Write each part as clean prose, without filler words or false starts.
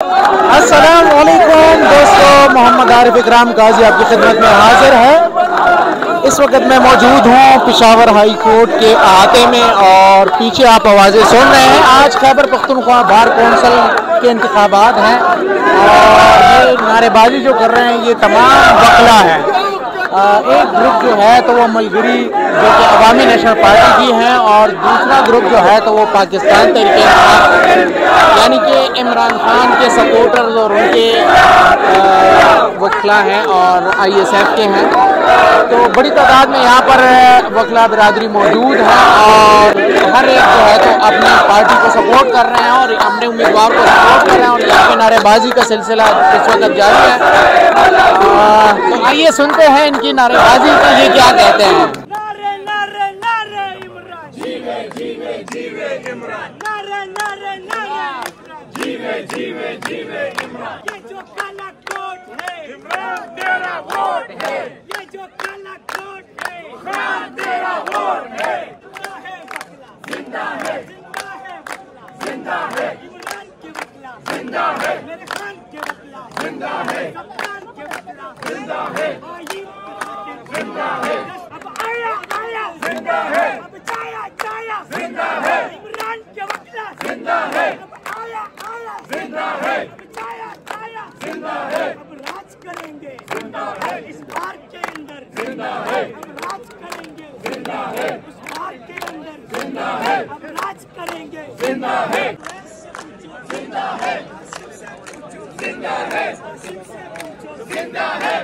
अस्सलाम वालेकुम दोस्तों, मोहम्मद आरिफ इकराम गाजी आपकी खिदमत में हाजिर है। इस वक्त मैं मौजूद हूँ पेशावर हाई कोर्ट के अहाते में और पीछे आप आवाज़ें सुन रहे हैं। आज खैबर पख्तूनख्वा बार कौंसिल के इंतखाबात हैं और ये नारेबाजी जो कर रहे हैं ये तमाम वकला है। एक ग्रुप जो है तो वो मलगरी जो कि अवामी नेशनल पार्टी की है और दूसरा ग्रुप जो है तो वो पाकिस्तान तहरीक यानी कि इमरान खान के सपोर्टर्स और उनके वकला हैं और ISF के हैं। तो बड़ी तादाद में यहाँ पर वकला बिरादरी मौजूद है और हर एक जो है तो अपनी पार्टी को सपोर्ट कर रहे हैं और अपने उम्मीदवार को सपोर्ट कर रहे हैं और यहाँ पे नारेबाजी का सिलसिला इस वक्त जारी है। तो आइए सुनते हैं इनकी नारेबाजी को ये क्या कहते हैं। नारे नारे नारे इमरान, जीवे जीवे जीवे इमरान, नारे नारे नारे जीवे जीवे जीवे इमरान। ये जो काला कोट है इमरान तेरा वोट है, ये जो काला कोट है इमरान तेरा वोट है। जिंदा है जिंदा है जिंदा है इमरान के वकला, जिंदा है मेरे खान के वकला, जिंदा है कप्तान के वकला, जिंदा है जिंदा है अब आया आया, जिंदा है अब जाया जाया, जिंदा है इमरान के वकला, जिंदा है अब आया आया, जिंदा है अब जाया जाया, जिंदा है अब राज करेंगे, जिंदा है इस बार के अंदर, जिंदा है अब राज करेंगे, जिंदा है उस बार के अंदर, जिंदा है अब राज करेंगे, जिंदा है जिंदा है जिंदा है जिंदा है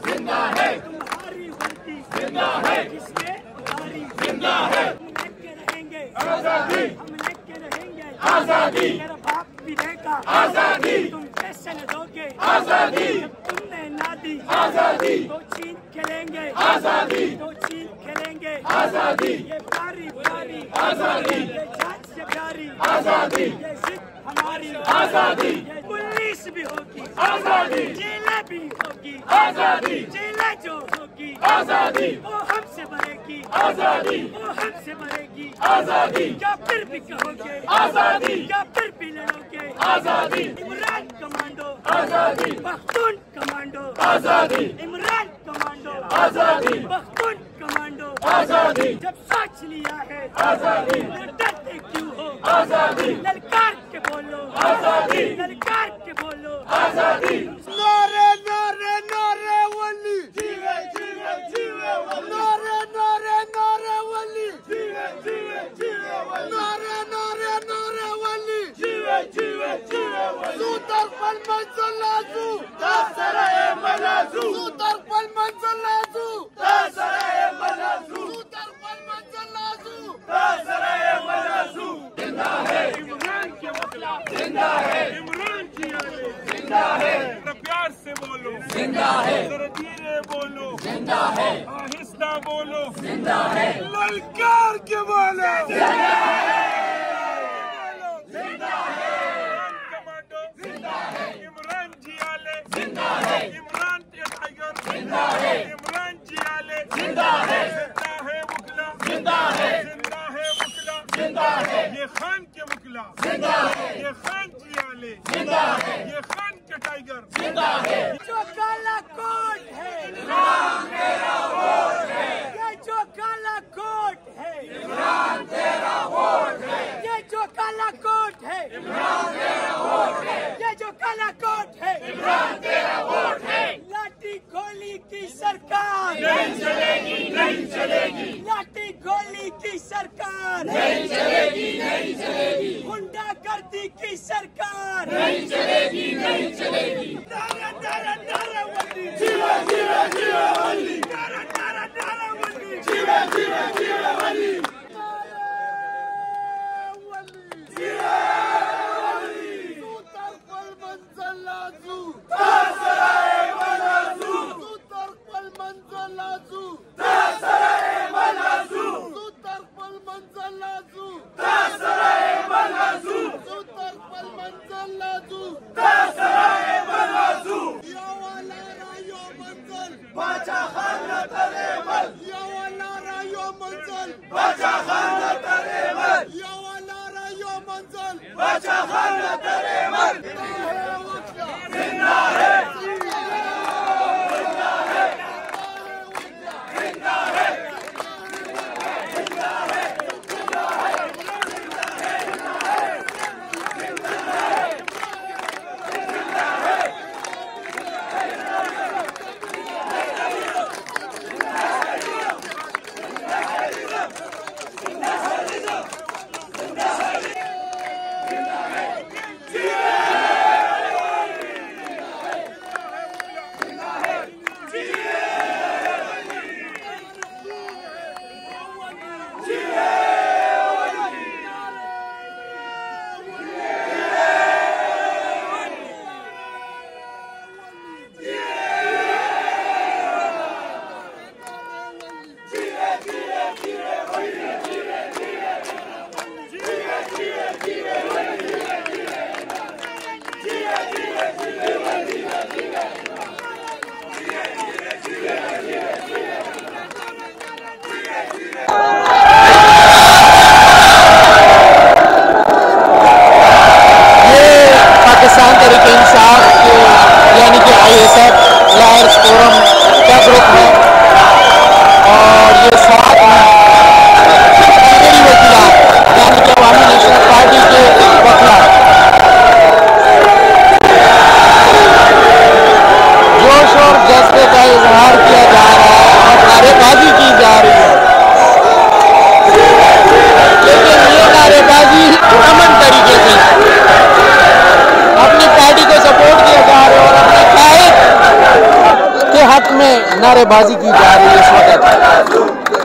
जिंदा है तुम्हारी वर्दी, जिंदा है किसमें तुम्हारी, जिंदा है हम लेके रहेंगे आजादी, हम लेके रहेंगे आजादी, मेरा बाप भी देगा आजादी, तुम कैसे न दोगे आजादी, जब तुमने ना दी आजादी, तो चीन खेलेंगे आजादी, तो चीन खेलेंगे आजादी, ये प्यारी प्यारी आजादी, ये जान से प्यारी आजादी, ये जिद हमारी आजादी, ये पुलिस भी होगी आजादी, जेलें भी होगी आजादी, जेलें जो होगी आजादी, वो हमसे बढ़ेगी आजादी, वो हमसे बढ़ेगी आजादी, क्या फिर भी कहोगे आजादी, क्या फिर भी लड़ोगे आजादी, इमरान कमांडो आजादी, पख्तून कमांडो आजादी, इमरान कमांडो आजादी, पख्तून कमांडो आजादी, जब सोच लिया है आजादी, डरते क्यों हो आजादी, ललकार के बोलो आजादी, ललकार के बोलो आजादी। नारे नारे नारे वली, जीवे जीवे जीवे वली, नारे नारे नारे वली, जीवे जीवे जीवे वली, नारे नारे नारे वली, जीवे जीवे जीवे वली। सूतर पल मंजल लाजू, दासरे मलाजू, सूतर पल मंजल लाजू, दासरे मलाजू, सूतर पल मंजल लाजू, दासरे मलाजू। जिंदा है इमरान के वकला, जिंदा है इमरान की आले, जिंदा है प्यार से बोलो, जिंदा है जरा धीरे बोलो, जिंदा है आहिस्ता बोलो, जिंदा है ललकार के बोलो, जिंदा है जिंदा है कमांडो, जिंदा है इमरान जी आले, जिंदा है इमरान टाइगर, जिंदा है इमरान जी आले, जिंदा है वकला, जिंदा है वकला, जिंदा है ये खान के वकला, जिंदा है ये खान जी आले, जिंदा है ये खान के टाइगर, जिंदा है जो काला कोट है इमरान तेरा वोट है, ये जो काला कोट है इमरान तेरा वोट है, ये जो काला कोट है इमरान तेरा वोट है, ये जो काला कोट है इमरान तेरा वोट है। लाठी गोली की सरकार नहीं चलेगी, नहीं चलेगी, लाठी गोली की सरकार नहीं चलेगी, नहीं चलेगी, गुंडागर्दी की सरकार नहीं चलेगी, नहीं चलेगी। नारा नारा नारा वली, जीवे जीवे जीवे वली, नारा नारा नारा वली, जीवे जीवे जीवे वली, जीवे वली, सूतर पल मंजल लाजू, दासरे मलाजू, सूतर पल मंजल लाजू, दासरे मलाजू, सूतर पल मंजल लाजू, दासरे मलाजू, सूतर पल मंजल लाजू, दासरे मलाजू। या वाला रायो मंजल, बाचा खाना तरे मल, या वाला रायो मंजल, बाचा खाना तरे मल, या वाला रायो मंजल। नारेबाजी की जा रही है इस वक्त।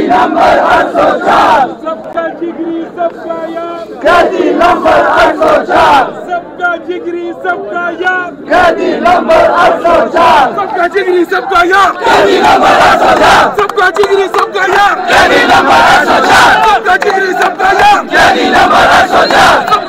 नंबर 804 सबका जिगरी सबका यार कैदी नंबर 804 सबका जिगरी सबका यार कैदी नंबर 804 सबका जिगरी सबका यार कैदी नंबर 804 सबका जिगरी सबका यार कैदी नंबर 804 सबका जिगरी सबका यार कैदी नंबर 804